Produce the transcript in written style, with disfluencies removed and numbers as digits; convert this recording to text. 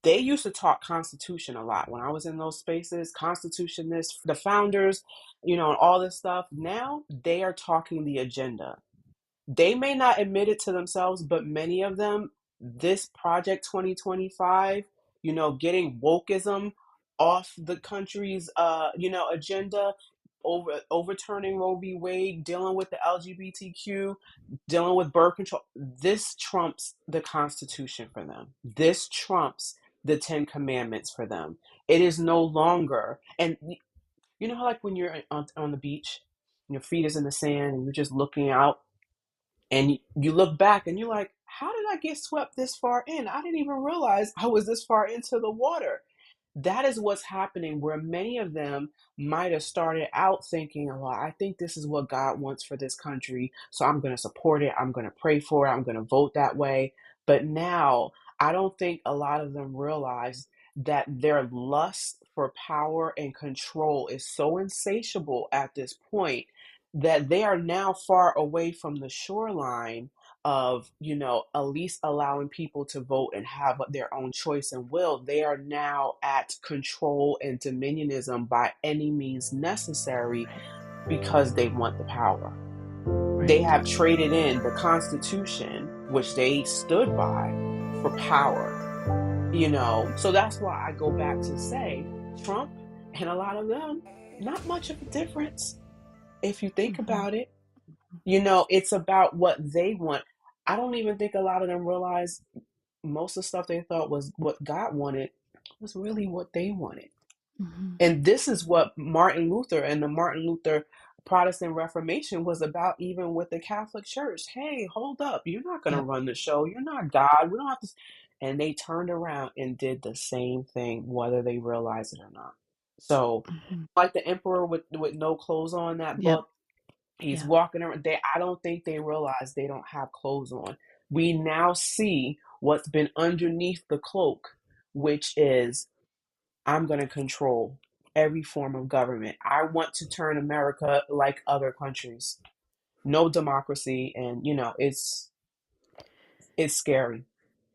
they used to talk Constitution a lot when I was in those spaces. Constitution, this, the founders, and all this stuff. Now they are talking the agenda. They may not admit it to themselves, but many of them, this Project 2025, getting wokeism off the country's, agenda, overturning Roe v. Wade, dealing with the LGBTQ, dealing with birth control. This trumps the Constitution for them. This trumps the Ten Commandments for them. It is no longer, and you know how like when you're on the beach, and your feet is in the sand, and you're just looking out, and you look back and you're like, how did I get swept this far in? I didn't even realize I was this far into the water. That is what's happening, where many of them might have started out thinking, well, I think this is what God wants for this country, so I'm going to support it. I'm going to pray for it. I'm going to vote that way. But now I don't think a lot of them realize that their lust for power and control is so insatiable at this point that they are now far away from the shoreline of, at least allowing people to vote and have their own choice and will. They are now at control and dominionism by any means necessary because they want the power. They have traded in the Constitution, which they stood by, for power. So that's why I go back to say Trump and a lot of them, not much of a difference if you think about it. It's about what they want. I don't even think a lot of them realize most of the stuff they thought was what God wanted was really what they wanted. And this is what Martin Luther and the Martin Luther Protestant Reformation was about, even with the Catholic Church. Hey, hold up. You're not going to run the show. You're not God. We don't have to. And they turned around and did the same thing, whether they realize it or not. So, like the emperor with no clothes on, that Yep. book, he's Yeah. walking around. I don't think they realize they don't have clothes on. We now see what's been underneath the cloak, which is, I'm going to control every form of government. I want to turn America like other countries. No democracy, and it's scary.